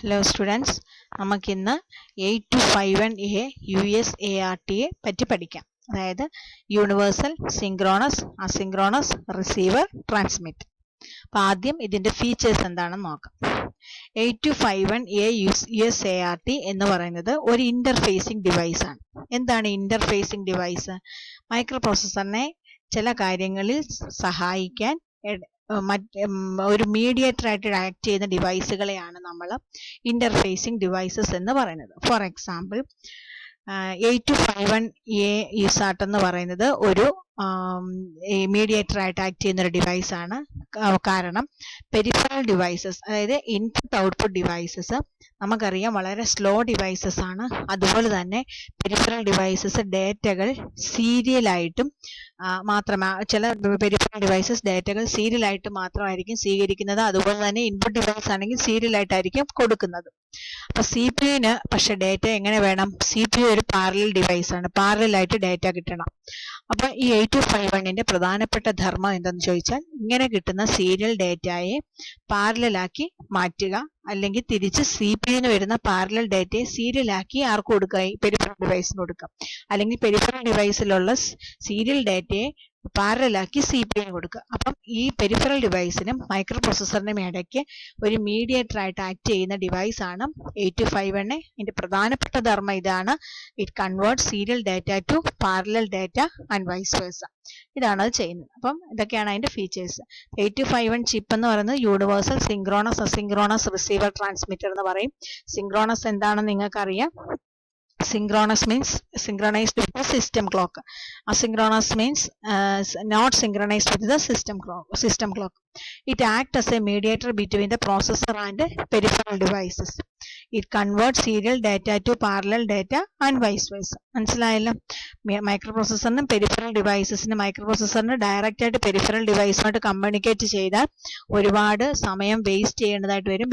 Hello students, നമുക്കിന്ന് 8251A USART പറ്റി പഠിക്കാം. അതായത് universal synchronous asynchronous receiver transmit. അപ്പോൾ ആദ്യം ഇതിന്റെ ഫീച്ചേഴ്സ് എന്താണെന്ന് നോക്കാം. 8251A USART എന്ന് പറയുന്നത് ഒരു ഇന്റർഫേസിംഗ് ഡിവൈസ് ആണ്. എന്താണ് ഇന്റർഫേസിംഗ് ഡിവൈസ്? മൈക്രോ പ്രോസസ്സറിനെ ചില കാര്യങ്ങളിൽ സഹായിക്കാൻ ഒരു മീഡിയേറ്റർ ആയിട്ട് ആക്ട് ചെയ്യുന്ന ഡിവൈസുകളെയാണ് നമ്മൾ ഇന്റർഫേസിംഗ് ഡിവൈസസ് എന്ന് പറയുന്നത്. ഫോർ എക്സാമ്പിൾ 8251A USART എന്ന് പറയുന്നത് ഒരു മീഡിയേറ്റർ ആയിട്ട് ആക്ട് ചെയ്യുന്ന ഒരു ഡിവൈസ് ആണ്. കാരണം പെരിഫറൽ ഡിവൈസസ്, അതായത് ഇൻപുട്ട് ഔട്ട്പുട്ട് ഡിവൈസസ് നമുക്കറിയാം വളരെ സ്ലോ ഡിവൈസസ് ആണ്. അതുപോലെ തന്നെ പെരിഫറൽ ഡിവൈസസ് ഡേറ്റകൾ സീരിയലായിട്ടും ചില പെരിഫറൽ ഡിവൈസസ് ഡേറ്റകൾ സീരിയലായിട്ട് മാത്രമായിരിക്കും സ്വീകരിക്കുന്നത്. അതുപോലെ തന്നെ ഇൻപുട്ട് ഡിവൈസ് ആണെങ്കിൽ സീരിയലായിട്ടായിരിക്കും കൊടുക്കുന്നത്. അപ്പൊ CPU-ന് പക്ഷെ ഡേറ്റ എങ്ങനെ വേണം? CPU ഒരു പാരലൽ ഡിവൈസ് ആണ്, പാരലായിട്ട് ഡേറ്റ കിട്ടണം. അപ്പൊ ഈ 8251ന്റെ പ്രധാനപ്പെട്ട ധർമ്മം എന്തെന്ന് ചോദിച്ചാൽ ഇങ്ങനെ കിട്ടുന്ന സീരിയൽ ഡേറ്റയെ പാരലാക്കി മാറ്റുക, അല്ലെങ്കിൽ തിരിച്ച് CPU-ന് വരുന്ന പാരലൽ ഡേറ്റയെ സീരിയലാക്കി ആർക്ക് കൊടുക്കുക? പെരിഫറൽ ഡിവൈസിന് കൊടുക്കാം. അല്ലെങ്കിൽ പെരിഫറൽ ഡിവൈസിലുള്ള സീരിയൽ ഡേറ്റയെ പാരലാക്കി CPU-ന് കൊടുക്കുക. അപ്പം ഈ പെരിഫറൽ ഡിവൈസിനും മൈക്രോ പ്രോസസ്സറിനും ഇടയ്ക്ക് ഒരു മീഡിയേറ്റർ ആയിട്ട് ആക്ട് ചെയ്യുന്ന ഡിവൈസ് ആണ് 8251. ഇതിന്റെ പ്രധാനപ്പെട്ട ധർമ്മം ഇതാണ്. It convert serial data to parallel data and vice versa. ഇതാണ് അത് ചെയ്യുന്നത്. അപ്പം ഇതൊക്കെയാണ് അതിന്റെ ഫീച്ചേഴ്സ്. 8251 ചിപ്പ് എന്ന് പറയുന്നത് universal synchronous asynchronous receiver transmitter എന്ന് പറയും. സിങ്ക്രോണസ് എന്താണെന്ന് നിങ്ങൾക്കറിയാം. Synchronous means synchronized with the system clock. Asynchronous means not synchronized with the system clock. It acts as a mediator between the processor and peripheral devices. It converts serial data to parallel data and vice versa. മനസ്സിലായല്ലോ? Micro പ്രോസസ്സറിനും peripheral ഡിവൈസസിനും micro പ്രോസസ്സറിന് direct ആയിട്ട് peripheral ഡിവൈസുമായിട്ട് communicate ചെയ്താൽ ഒരുപാട് സമയം waste ചെയ്യേണ്ടതായിട്ട് വരും.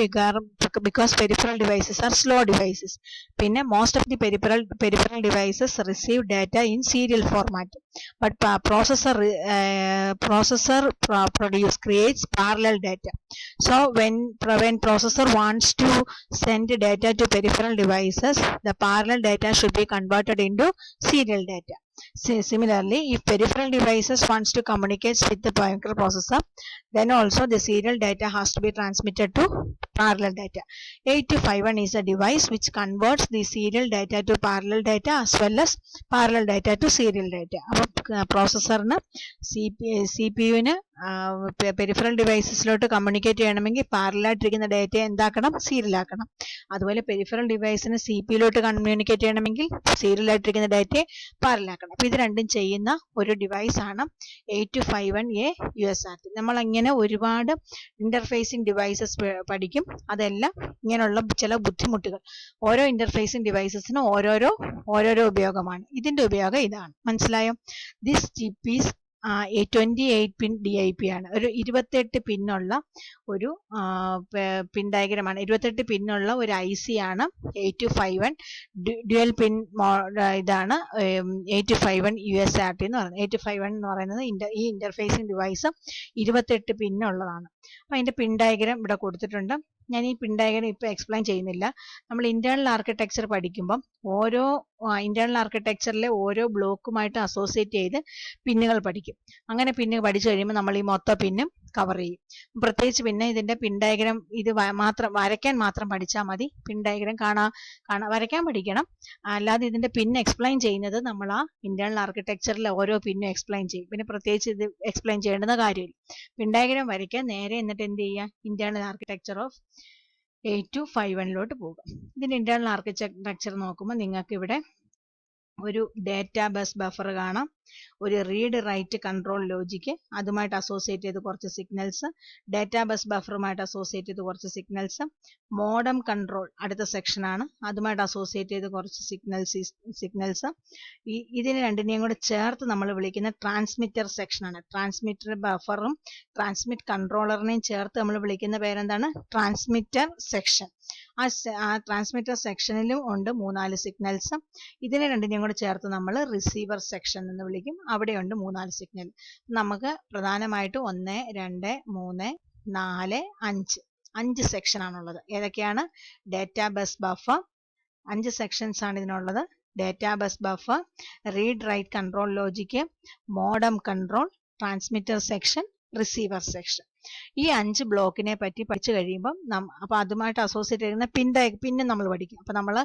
Because peripheral devices are slow devices. പിന്നെ most of the peripheral devices receive data in serial format, but processor creates parallel data. So when processor wants to send data to peripheral devices, the parallel data should be converted into serial data. Similarly, if peripheral devices wants to communicate with the microprocessor, then also the serial data has to be transmitted to parallel data. 8251 is a device which converts the serial data to parallel data as well as parallel data to serial data. പ്രോസസ്സറിന് CPU-ന് peripheral ഡിവൈസസിലോട്ട് communicate ചെയ്യണമെങ്കിൽ പാരലായിട്ടിരിക്കുന്ന data എന്താക്കണം? സീരിയലാക്കണം. അതുപോലെ peripheral ഡിവൈസിന് CPU-ലോട്ട് communicate ചെയ്യണമെങ്കിൽ സീരിയലായിട്ടിരിക്കുന്ന ഡേറ്റയെ പാരലാക്കണം. അപ്പൊ ഇത് രണ്ടും ചെയ്യുന്ന ഒരു ഡിവൈസ് ആണ് 8251A USART. നമ്മൾ ഇങ്ങനെ ഒരുപാട് ഇന്റർഫേസിംഗ് ഡിവൈസസ് പഠിക്കും. അതെല്ലാം ഇങ്ങനെയുള്ള ചില ബുദ്ധിമുട്ടുകൾ. ഓരോ ഇന്റർഫേസിംഗ് ഡിവൈസസിനും ഓരോരോ ഉപയോഗമാണ്. ഇതിന്റെ ഉപയോഗം ഇതാണ്. മനസ്സിലായോ? This chip is 28 pin DIP ആണ്. ഒരു 28 പിന്നുള്ള ഒരു പിൻ ഡയഗ്രമാണ്. 28 പിന്നുള്ള ഒരു IC ആണ് 8251. ഡ്യുവൽ പിൻ ഇതാണ് 8251 USART എന്ന് പറയുന്നത്. 8251 എന്ന് പറയുന്നത് ഈ ഇന്റർഫേസിംഗ് ഡിവൈസ് 28 പിന്നുള്ളതാണ്. അപ്പൊ അതിന്റെ പിൻ ഡയഗ്രം ഇവിടെ കൊടുത്തിട്ടുണ്ട്. ഞാൻ ഈ പിൻ ഡയഗ്രം ഇപ്പൊ എക്സ്പ്ലെയിൻ ചെയ്യുന്നില്ല. നമ്മൾ ഇന്റേണൽ ആർക്കിടെക്ചർ പഠിക്കുമ്പം ഓരോ ഇന്റേണൽ ആർക്കിടെക്ചറിലെ ഓരോ ബ്ലോക്കുമായിട്ട് അസോസിയേറ്റ് ചെയ്ത് പിന്നുകൾ പഠിക്കും. അങ്ങനെ പിന്ന് പഠിച്ചു കഴിയുമ്പോൾ നമ്മൾ ഈ മൊത്തം പിന്നും കവർ ചെയ്യും. പ്രത്യേകിച്ച് പിന്നെ ഇതിന്റെ പിൻ ഡയഗ്രം ഇത് വരയ്ക്കാൻ മാത്രം പഠിച്ചാൽ മതി. പിൻ ഡയഗ്രം വരയ്ക്കാൻ പഠിക്കണം. അല്ലാതെ ഇതിന്റെ പിൻ എക്സ്പ്ലെയിൻ ചെയ്യുന്നത് നമ്മൾ ആ ഇന്റേണൽ ആർക്കിടെക്ചറിലെ ഓരോ പിന്നും എക്സ്പ്ലെയിൻ ചെയ്യും. പിന്നെ പ്രത്യേകിച്ച് ഇത് എക്സ്പ്ലെയിൻ ചെയ്യേണ്ടുന്ന കാര്യമില്ല. പിൻ ഡയഗ്രം വരയ്ക്കുക, നേരെ എന്നിട്ട് എന്ത് ചെയ്യുക? ഇന്റേണൽ ആർക്കിടെക്ചർ ഓഫ് 8251 പോകുക. ഇതിന്റെ ഇന്റേണൽ ആർക്കിടെക്ചർ നോക്കുമ്പോൾ നിങ്ങൾക്ക് ഇവിടെ ഒരു ഡേറ്റാ ബസ് ബഫർ കാണാം, ഒരു റീഡ് റൈറ്റ് കൺട്രോൾ ലോജിക്ക്, അതുമായിട്ട് അസോസിയേറ്റ് ചെയ്ത് കുറച്ച് സിഗ്നൽസ്, ഡേറ്റാ ബസ് ബഫറുമായിട്ട് അസോസിയേറ്റ് ചെയ്ത് കുറച്ച് സിഗ്നൽസ്, മോഡം കൺട്രോൾ അടുത്ത സെക്ഷനാണ്, അതുമായിട്ട് അസോസിയേറ്റ് ചെയ്ത് കുറച്ച് സിഗ്നൽസ്. ഇതിന് രണ്ടിനെയും കൂടെ ചേർത്ത് നമ്മൾ വിളിക്കുന്ന ട്രാൻസ്മിറ്റർ സെക്ഷനാണ്. ട്രാൻസ്മിറ്റർ ബഫറും ട്രാൻസ്മിറ്റ് കൺട്രോളറിനെയും ചേർത്ത് നമ്മൾ വിളിക്കുന്ന പേരെന്താണ്? Transmitter section. ആ ട്രാൻസ്മിറ്റർ സെക്ഷനിലും ഉണ്ട് 3-4 സിഗ്നൽസ്. ഇതിനെ രണ്ടിനെയും കൂടെ ചേർത്ത് നമ്മൾ റിസീവർ സെക്ഷൻ എന്ന് വിളിക്കും. അവിടെയുണ്ട് 3-4 സിഗ്നൽ. നമുക്ക് പ്രധാനമായിട്ട് 1, 2, 3, 4, 5 5 സെക്ഷൻ ആണുള്ളത്. ഏതൊക്കെയാണ്? ഡാറ്റാ ബസ് ബഫർ, 5 സെക്ഷൻസ് ആണ് ഇതിനുള്ളത്. Data bus buffer, read write control logic, modem control, transmitter section, receiver section. ഈ 5 ബ്ലോക്കിനെ പറ്റി പഠിച്ചു കഴിയുമ്പം അപ്പൊ അതുമായിട്ട് അസോസിയേറ്റ് ചെയ്യുന്ന പിന്നെ നമ്മൾ പഠിക്കും. അപ്പൊ നമ്മൾ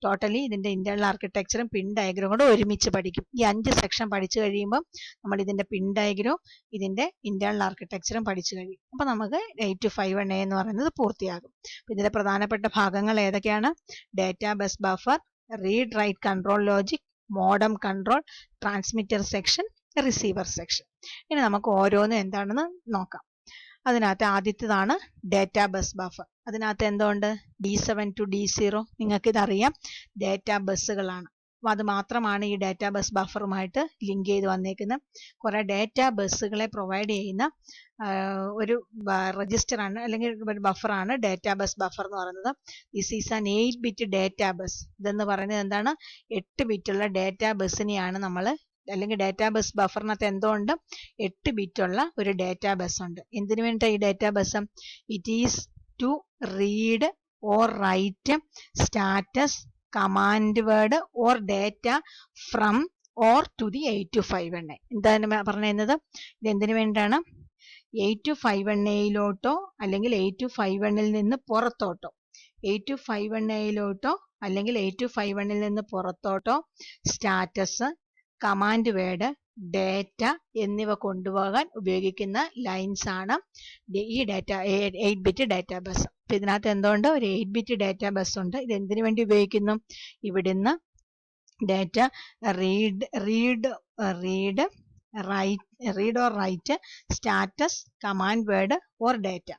ടോട്ടലി ഇതിന്റെ ഇന്റേണൽ ആർക്കിടെക്ചറും പിൻ ഡയഗ്രം കൂടെ ഒരുമിച്ച് പഠിക്കും. ഈ 5 സെക്ഷൻ പഠിച്ചു കഴിയുമ്പം നമ്മൾ ഇതിന്റെ പിൻ ഡയഗ്രം, ഇതിന്റെ ഇന്റേണൽ ആർക്കിടെക്ചറും പഠിച്ചു കഴിയും. അപ്പൊ നമുക്ക് 8251A എന്ന് പറയുന്നത് പൂർത്തിയാകും. ഇതിന്റെ പ്രധാനപ്പെട്ട ഭാഗങ്ങൾ ഏതൊക്കെയാണ്? Data bus buffer, read write control logic, modem control, transmitter section, receiver section. ഇനി നമുക്ക് ഓരോന്നും എന്താണെന്ന് നോക്കാം. അതിനകത്ത് ആദ്യത്തേതാണ് ഡാറ്റാ ബസ് ബഫർ. അതിനകത്ത് എന്തുകൊണ്ട്? D7 to D0 നിങ്ങൾക്ക് ഇതറിയാം, ഡാറ്റാ ബസ്സുകളാണ്. അപ്പൊ അത് മാത്രമാണ് ഈ ഡാറ്റാ ബസ് ബഫറുമായിട്ട് ലിങ്ക് ചെയ്ത് വന്നേക്കുന്നത്. കുറെ ഡാറ്റാ ബസ്സുകളെ പ്രൊവൈഡ് ചെയ്യുന്ന ഒരു രജിസ്റ്റർ ആണ് അല്ലെങ്കിൽ ഒരു ബഫറാണ് ഡാറ്റാ ബസ് ബഫർ എന്ന് പറയുന്നത്. This is an 8-bit data bus. ഇതെന്ന് പറയുന്നത് എന്താണ്? 8 ബിറ്റുള്ള ഡാറ്റാ ബസ്സിനെയാണ് നമ്മൾ, അല്ലെങ്കിൽ ഡാറ്റാ ബസ് ബഫറിനകത്ത് എന്തുകൊണ്ട്? 8 ബിറ്റുള്ള ഒരു ഡാറ്റാ ബസ് ഉണ്ട്. എന്തിനു വേണ്ടിയിട്ടാണ് ഈ data bus? It is to read or write status, command word or data from or to the 8251A. എന്താണ് പറയുന്നത്? ഇത് എന്തിനു വേണ്ടിയിട്ടാണ്? 8251Aയിലോട്ടോ അല്ലെങ്കിൽ 8251ൽ നിന്ന് പുറത്തോട്ടോ, 8251Aയിലോട്ടോ അല്ലെങ്കിൽ 8251ൽ നിന്ന് പുറത്തോട്ടോ സ്റ്റാറ്റസ്, കമാൻഡ് വേർഡ്, ഡാറ്റ എന്നിവ കൊണ്ടുപോകാൻ ഉപയോഗിക്കുന്ന ലൈൻസ് ആണ് ഈ 8-bit ഡാറ്റാ ബസ്. അപ്പൊ ഇതിനകത്ത് എന്തുകൊണ്ട്? ഒരു 8-bit ഡാറ്റാ ബസ് ഉണ്ട്. ഇത് എന്തിനു വേണ്ടി ഉപയോഗിക്കുന്നു? ഇവിടുന്ന് data read or write status, command word or data.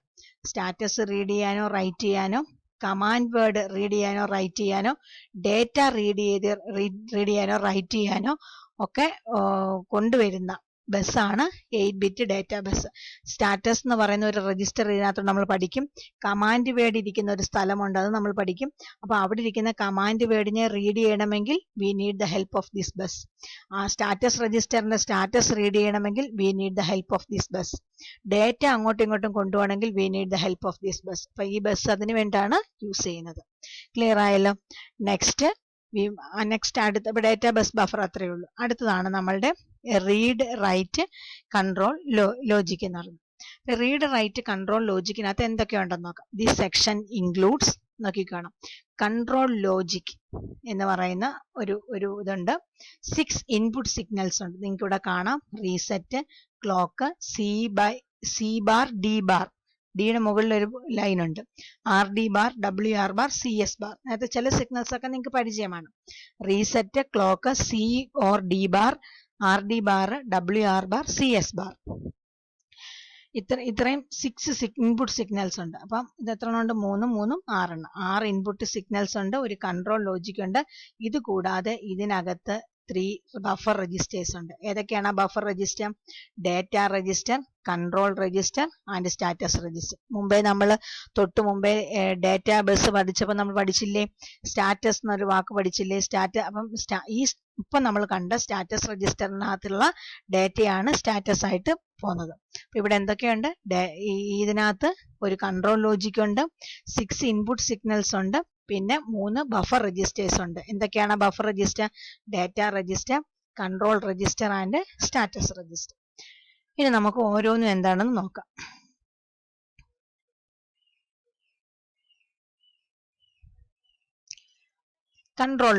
Status read ചെയ്യാനോ റൈറ്റ് ചെയ്യാനോ, കമാൻഡ് വേർഡ് റീഡ് ചെയ്യാനോ റൈറ്റ് ചെയ്യാനോ, ഡാറ്റ റീഡ് ചെയ്യാനോ റൈറ്റ് ചെയ്യാനോ ഒക്കെ കൊണ്ടുവരുന്ന ബസ്സാണ് 8-bit ഡാറ്റാ ബസ്. സ്റ്റാറ്റസ് എന്ന് പറയുന്ന ഒരു രജിസ്റ്റർ ഇതിനകത്ത് നമ്മൾ പഠിക്കും. കമാൻഡ് വേർഡ് ഇരിക്കുന്ന ഒരു സ്ഥലമുണ്ട്, അത് നമ്മൾ പഠിക്കും. അപ്പൊ അവിടെ ഇരിക്കുന്ന കമാൻഡ് വേർഡിനെ റീഡ് ചെയ്യണമെങ്കിൽ we need the help of this bus. ആ സ്റ്റാറ്റസ് രജിസ്റ്ററിന്റെ സ്റ്റാറ്റസ് റീഡ് ചെയ്യണമെങ്കിൽ we need the help of this bus. Data അങ്ങോട്ടും ഇങ്ങോട്ടും കൊണ്ടുപോകണമെങ്കിൽ we need the help of this bus. അപ്പൊ ഈ ബസ് അതിന് വേണ്ടിയാണ് യൂസ് ചെയ്യുന്നത്. ക്ലിയർ ആയല്ലോ? നെക്സ്റ്റ് അടുത്ത ഡാറ്റാ ബസ് ബഫർ അത്രയേ ഉള്ളൂ. അടുത്തതാണ് നമ്മളുടെ റീഡ് റൈറ്റ് കൺട്രോൾ ലോജിക് എന്ന് പറയുന്നത്. റീഡ് റൈറ്റ് കൺട്രോൾ ലോജിക്കിനകത്ത് എന്തൊക്കെയുണ്ടെന്ന് നോക്കാം. ദി സെക്ഷൻ ഇൻക്ലൂഡ്സ്, നോക്കിക്കാണാം, കൺട്രോൾ ലോജിക് എന്ന് പറയുന്ന ഒരു ഇതുണ്ട്. 6 ഇൻപുട്ട് സിഗ്നൽസ് ഉണ്ട്. നിങ്ങൾക്ക് ഇവിടെ കാണാം. Reset, clock, C bar, D bar, ഡിയുടെ മുകളിൽ ഒരു ലൈൻ ഉണ്ട്. RD bar, WR bar, CS bar. നേരത്തെ ചില സിഗ്നൽസ് ഒക്കെ നിങ്ങൾക്ക് പരിചയമാണ്. Reset, clock, C or D bar, RD bar, WR bar, CS bar. ഇത്രയും 6 ഇൻപുട്ട് സിഗ്നൽസ് ഉണ്ട്. അപ്പം ഇത് എത്ര ഉണ്ട്? 3 3 6 6 ഇൻപുട്ട് സിഗ്നൽസ് ഉണ്ട്. ഒരു കൺട്രോൾ ലോജിക് ഉണ്ട്. ഇത് കൂടാതെ ഇതിനകത്ത് 3 ബഫർ രജിസ്റ്റേഴ്സ് ഉണ്ട്. ഏതൊക്കെയാണ് buffer register? Data register, control register and status register. തൊട്ട് മുമ്പേ ഡാറ്റാ ബസ് പഠിച്ചപ്പോൾ നമ്മൾ പഠിച്ചില്ലേ? സ്റ്റാറ്റസ് എന്നൊരു വാക്ക് പഠിച്ചില്ലേ? അപ്പം ഇപ്പം നമ്മൾ കണ്ട സ്റ്റാറ്റസ് രജിസ്റ്ററിനകത്തുള്ള ഡാറ്റയാണ് സ്റ്റാറ്റസ് ആയിട്ട് പോകുന്നത്. അപ്പൊ ഇവിടെ എന്തൊക്കെയുണ്ട്? ഇതിനകത്ത് ഒരു കൺട്രോൾ ലോജിക് ഉണ്ട്, 6 ഇൻപുട്ട് സിഗ്നൽസ് ഉണ്ട്, പിന്നെ 3 ബഫർ രജിസ്റ്റേഴ്സ് ഉണ്ട്. എന്തൊക്കെയാണ് buffer register? Data register, control register and status register. ഇനി നമുക്ക് ഓരോന്നും എന്താണെന്ന് നോക്കാം. കൺട്രോൾ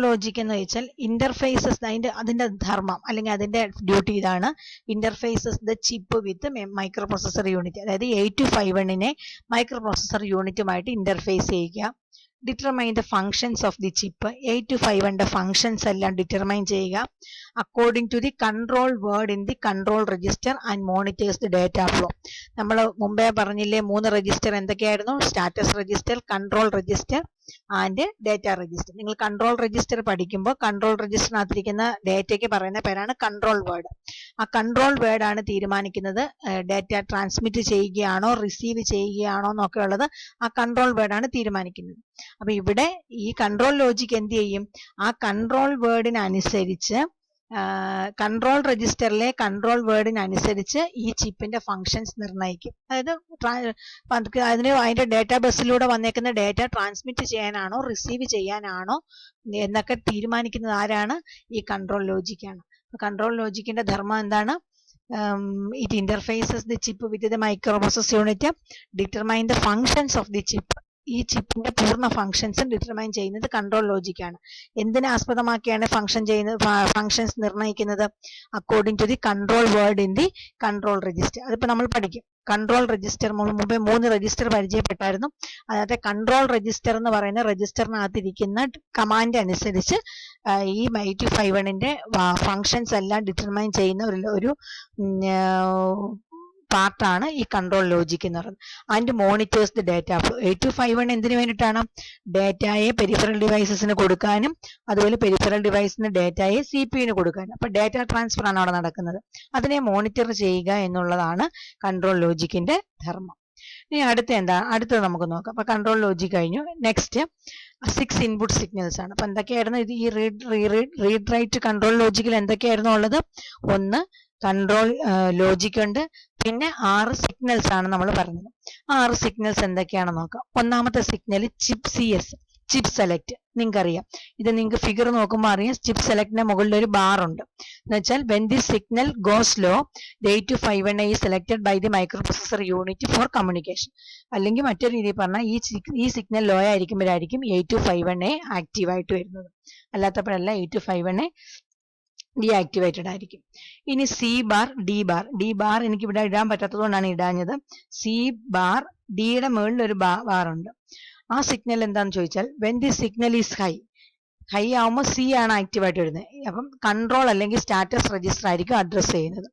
ലോജിക് എന്ന് വെച്ചാൽ ഇന്റർഫേസസ്, അതിന്റെ ധർമ്മം അല്ലെങ്കിൽ അതിന്റെ ഡ്യൂട്ടി ഇതാണ്. Interfaces the chip with micro processor unit. അതായത് 8251നെ മൈക്രോ പ്രോസസർ യൂണിറ്റുമായിട്ട് ഇന്റർഫേസ് ചെയ്യുക. Determine the functions of the chip. 8251ന്റെ ഫങ്ഷൻസ് എല്ലാം ഡിറ്റർമൈൻ ചെയ്യുക. According to the control word in the control register and monitors the data flow. നമ്മൾ മുമ്പേ പറഞ്ഞില്ലേ 3 രജിസ്റ്റർ എന്തൊക്കെയായിരുന്നു? Status register, control register and data register. നിങ്ങൾ control register പഠിക്കുമ്പോൾ control രജിസ്റ്ററിനകത്തിരിക്കുന്ന ഡാറ്റയ്ക്ക് പറയുന്ന പേരാണ് കൺട്രോൾ വേർഡ്. ആ കൺട്രോൾ വേർഡ് ആണ് തീരുമാനിക്കുന്നത് ഡാറ്റ ട്രാൻസ്മിറ്റ് ചെയ്യുകയാണോ റിസീവ് ചെയ്യുകയാണോ എന്നൊക്കെ ഉള്ളത് ആ കൺട്രോൾ വേർഡ് ആണ് തീരുമാനിക്കുന്നത്. അപ്പൊ ഇവിടെ ഈ കൺട്രോൾ ലോജിക് എന്ത് ചെയ്യും? ആ കൺട്രോൾ വേർഡിനനുസരിച്ച് കൺട്രോൾ രജിസ്റ്ററിലെ കൺട്രോൾ വേർഡിനനുസരിച്ച് ഈ ചിപ്പിന്റെ ഫങ്ഷൻസ് നിർണ്ണയിക്കും. അതായത് അതിന്റെ ഡേറ്റാ ബസ്സിലൂടെ വന്നേക്കുന്ന ഡേറ്റ ട്രാൻസ്മിറ്റ് ചെയ്യാനാണോ റിസീവ് ചെയ്യാനാണോ എന്നൊക്കെ തീരുമാനിക്കുന്നത് ആരാണ്? ഈ കൺട്രോൾ ലോജിക്കാണ്. കൺട്രോൾ ലോജിക്കിന്റെ ധർമ്മം എന്താണ്? It interfaces the chip with the microprocessor unit, determine the functions of the chip. ഈ ചിപ്പിന്റെ പൂർണ്ണ ഫങ്ഷൻസും ഡിറ്റർമൈൻ ചെയ്യുന്നത് കൺട്രോൾ ലോജിക്കാണ്. എന്തിനെ ആസ്പദമാക്കിയാണ് ഫങ്ഷൻസ് നിർണ്ണയിക്കുന്നത്? According to the control word in the control register. അതിപ്പോ നമ്മൾ പഠിക്കും. കൺട്രോൾ രജിസ്റ്റർ മുമ്പേ 3 രജിസ്റ്റർ പരിചയപ്പെട്ടായിരുന്നു. അതിനകത്തെ കൺട്രോൾ രജിസ്റ്റർ എന്ന് പറയുന്ന രജിസ്റ്ററിനകത്തിരിക്കുന്ന കമാൻഡ് അനുസരിച്ച് ഈ 8251ന്റെ ഫങ്ഷൻസ് എല്ലാം ഡിറ്റർമൈൻ ചെയ്യുന്ന ഒരു പാർട്ടാണ് ഈ കൺട്രോൾ ലോജിക് എന്ന് പറയുന്നത്. And monitors the data flow. 8251 എന്തിനു വേണ്ടിയിട്ടാണ്? ഡേറ്റയെ പെരിഫറൽ ഡിവൈസസിന് കൊടുക്കാനും അതുപോലെ പെരിഫറൽ ഡിവൈസിന് ഡേറ്റയെ CPU കൊടുക്കാനും. അപ്പൊ ഡേറ്റ ട്രാൻസ്ഫർ ആണ് അവിടെ നടക്കുന്നത്. അതിനെ മോണിറ്റർ ചെയ്യുക എന്നുള്ളതാണ് കൺട്രോൾ ലോജിക്കിന്റെ ധർമ്മം. ഇനി അടുത്തത് നമുക്ക് നോക്കാം. അപ്പൊ കൺട്രോൾ ലോജിക് കഴിഞ്ഞു. നെക്സ്റ്റ് 6 ഇൻപുട്ട് സിഗ്നൽസ് ആണ്. അപ്പൊ എന്തൊക്കെയായിരുന്നു ഇത്? ഈ റീഡ് റൈറ്റ് കൺട്രോൾ ലോജിക്കിൽ എന്തൊക്കെയായിരുന്നു ഉള്ളത്? ഒന്ന് കൺട്രോൾ ലോജിക് ഉണ്ട്, പിന്നെ 6 സിഗ്നൽസ് ആണ് നമ്മൾ പറഞ്ഞത്. 6 സിഗ്നൽസ് എന്തൊക്കെയാണെന്ന് നോക്കാം. ഒന്നാമത്തെ signal chip CS, chip select. നിങ്ങൾക്കറിയാം, ഇത് നിങ്ങൾക്ക് ഫിഗർ നോക്കുമ്പോൾ അറിയാം. ചിപ്പ് സെലക്ടിന്റെ മുകളിൽ ഒരു ബാർ ഉണ്ട്. എന്ന് വെച്ചാൽ when the signal goes low, 8251 is selected by the microprocessor unit for communication. അല്ലെങ്കിൽ മറ്റൊരു രീതിയിൽ പറഞ്ഞാൽ ഈ സിഗ്നൽ ലോ ആയിരിക്കുമ്പോഴായിരിക്കും 8251 ആക്റ്റീവ് ആയിട്ട് വരുന്നത്. അല്ലാത്തപ്പോഴല്ല 8251 ഡീആക്ടിവേറ്റഡ് ആയിരിക്കും. ഇനി C bar D bar. D bar എനിക്ക് ഇവിടെ ഇടാൻ പറ്റാത്തതുകൊണ്ടാണ് ഇടാഞ്ഞത്. C ബാർ, ഡിയുടെ മുകളിൽ ഒരു ബാർ ഉണ്ട്. ആ സിഗ്നൽ എന്താന്ന് ചോദിച്ചാൽ when the signal is high ആവുമ്പോൾ C ആണ് ആക്റ്റീവ് ആയിട്ട് വരുന്നത്. അപ്പം കൺട്രോൾ അല്ലെങ്കിൽ സ്റ്റാറ്റസ് രജിസ്റ്റർ ആയിരിക്കും അഡ്രസ് ചെയ്യുന്നത്.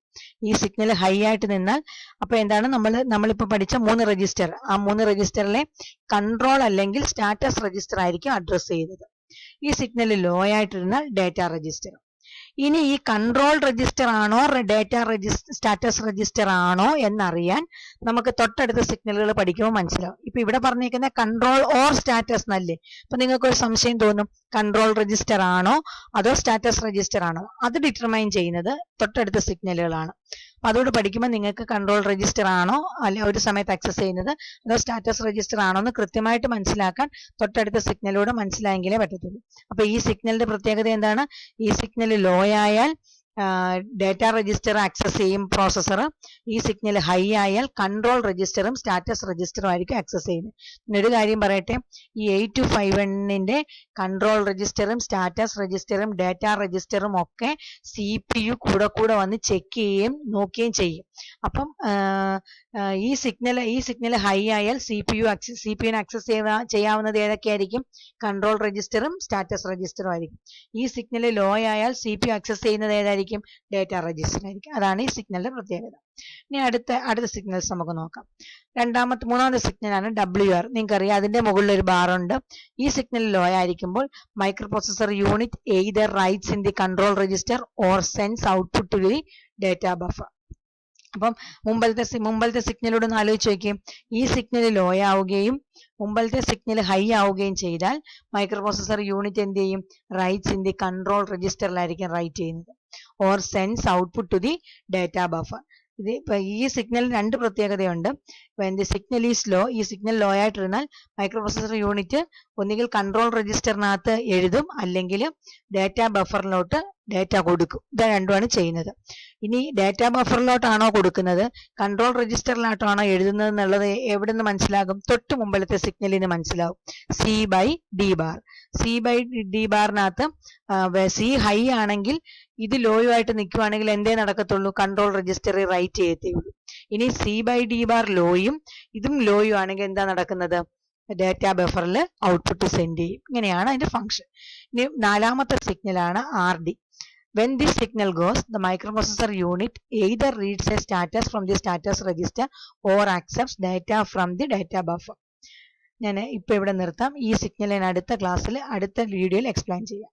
ഈ സിഗ്നൽ ഹൈ ആയിട്ട് നിന്നാൽ അപ്പൊ എന്താണ് നമ്മളിപ്പോ പഠിച്ച 3 രജിസ്റ്റർ, ആ 3 രജിസ്റ്ററിലെ കൺട്രോൾ അല്ലെങ്കിൽ സ്റ്റാറ്റസ് രജിസ്റ്റർ ആയിരിക്കും അഡ്രസ് ചെയ്യുന്നത്. ഈ സിഗ്നൽ ലോ ആയിട്ടിരുന്നാൽ ഡേറ്റ രജിസ്റ്റർ. ഇനി ഈ കൺട്രോൾ രജിസ്റ്റർ ആണോ സ്റ്റാറ്റസ് രജിസ്റ്റർ ആണോ എന്നറിയാൻ നമുക്ക് തൊട്ടടുത്ത സിഗ്നലുകൾ പഠിക്കുമ്പോൾ മനസ്സിലാവും. ഇപ്പൊ ഇവിടെ പറഞ്ഞിരിക്കുന്ന കൺട്രോൾ ഓർ സ്റ്റാറ്റസ് എന്നല്ലേ. അപ്പൊ നിങ്ങൾക്ക് ഒരു സംശയം തോന്നും, കൺട്രോൾ രജിസ്റ്റർ ആണോ അതോ സ്റ്റാറ്റസ് രജിസ്റ്റർ ആണോ? അത് ഡിറ്റർമൈൻ ചെയ്യുന്നത് തൊട്ടടുത്ത സിഗ്നലുകളാണ്. അപ്പൊ അതോട് പഠിക്കുമ്പോൾ നിങ്ങൾക്ക് കൺട്രോൾ രജിസ്റ്റർ ആണോ അല്ലെ ഒരു സമയത്ത് ആക്സസ് ചെയ്യുന്നത് അതോ സ്റ്റാറ്റസ് രജിസ്റ്റർ ആണോ എന്ന് കൃത്യമായിട്ട് മനസ്സിലാക്കാൻ തൊട്ടടുത്ത സിഗ്നലിലൂടെ മനസ്സിലായെങ്കിലേ പറ്റത്തുള്ളൂ. അപ്പൊ ഈ സിഗ്നലിന്റെ പ്രത്യേകത എന്താണ്? ഈ സിഗ്നൽ ലോ ആയാൽ ഡേറ്റ രജിസ്റ്റർ ആക്സസ് ചെയ്യും പ്രോസസർ. ഈ സിഗ്നൽ ഹൈ ആയാൽ കൺട്രോൾ രജിസ്റ്ററും സ്റ്റാറ്റസ് രജിസ്റ്ററും ആയിരിക്കും ആക്സസ് ചെയ്യുന്നത്. ഒരു കാര്യം പറയട്ടെ, ഈ 8251ന്റെ കൺട്രോൾ രജിസ്റ്ററും സ്റ്റാറ്റസ് രജിസ്റ്ററും ഡേറ്റ രജിസ്റ്ററും ഒക്കെ CPU കൂടെ വന്ന് ചെക്ക് ചെയ്യുകയും നോക്കുകയും ചെയ്യും. അപ്പം ഈ സിഗ്നൽ ഹൈ ആയാൽ സിപിയുവിന് ആക്സസ് ചെയ്യാവുന്നത് ഏതൊക്കെയായിരിക്കും? കൺട്രോൾ രജിസ്റ്ററും സ്റ്റാറ്റസ് രജിസ്റ്ററും ആയിരിക്കും. ഈ സിഗ്നൽ ലോ ആയാൽ CPU ആക്സസ് ചെയ്യുന്നത് ഏതായിരിക്കും? ഡേറ്റ രജിസ്റ്റർ ആയിരിക്കും. അതാണ് ഈ സിഗ്നലിന്റെ പ്രത്യേകത. ഇനി അടുത്ത സിഗ്നൽസ് നമുക്ക് നോക്കാം. മൂന്നാമത്തെ സിഗ്നലാണ് WR. നിങ്ങൾക്കറിയാം, അതിന്റെ മുകളിൽ ഒരു ബാർ ഉണ്ട്. ഈ സിഗ്നൽ ലോ ആയിരിക്കുമ്പോൾ microprocessor unit either writes in the control register or sense output to the data buffer. അപ്പം മുമ്പത്തെ സിഗ്നലോട് ഒന്ന് ആലോചിച്ച് നോക്കിയും, ഈ സിഗ്നൽ ലോ ആവുകയും മുമ്പത്തെ സിഗ്നൽ ഹൈ ആവുകയും ചെയ്താൽ മൈക്രോപ്രൊസസർ യൂണിറ്റ് എന്ത് ചെയ്യും? റൈറ്റ്സ് ഇൻ ദി കൺട്രോൾ രജിസ്റ്ററിലായിരിക്കും റൈറ്റ് ചെയ്യുന്നത്. Or sense output to the data buffer. ഈ സിഗ്നൽ 2 പ്രത്യേകതയുണ്ട്. When the signal is low, ഈ സിഗ്നൽ ലോ ആയിട്ടിരുന്നാൽ മൈക്രോപ്രൊസസർ യൂണിറ്റ് ഒന്നുകിൽ കൺട്രോൾ രജിസ്റ്ററിനകത്ത് എഴുതും അല്ലെങ്കിൽ ഡേറ്റ ബഫറിലോട്ട് ഡേറ്റ കൊടുക്കും. ഇത് രണ്ടുമാണ് ചെയ്യുന്നത്. ഇനി ഡേറ്റ ബഫറിലോട്ടാണോ കൊടുക്കുന്നത് കൺട്രോൾ രജിസ്റ്ററിലോട്ടാണോ എഴുതുന്നത് എന്നുള്ളത് എവിടെ നിന്ന് മനസ്സിലാകും? തൊട്ട് മുമ്പിലത്തെ സിഗ്നലിൽ നിന്ന് മനസ്സിലാവും. C/D bar. C/D ബാറിനകത്ത് C high ആണെങ്കിൽ ഇത് ലോയുമായിട്ട് നിൽക്കുവാണെങ്കിൽ എന്തേ നടക്കത്തുള്ളൂ? കൺട്രോൾ രജിസ്റ്ററിൽ റൈറ്റ് ചെയ്യത്തുള്ളൂ. ഇനി C/D ബാർ ലോയും ഇതും ലോയും ആണെങ്കിൽ എന്താ നടക്കുന്നത്? ഡേറ്റ ബഫറിൽ ഔട്ട്പുട്ട് സെൻഡ് ചെയ്യും. ഇങ്ങനെയാണ് അതിന്റെ ഫംഗ്ഷൻ. ഇനി 4ാമത്തെ സിഗ്നലാണ് RD. When this signal goes, the microprocessor unit either reads a status from the status register or accepts data from the data buffer. ഞാൻ ഇപ്പൊ ഇവിടെ നിർത്താം. ഈ സിഗ്നൽ ഞാൻ അടുത്ത ക്ലാസ്സിൽ അടുത്ത വീഡിയോയിൽ എക്സ്പ്ലെയിൻ ചെയ്യാം.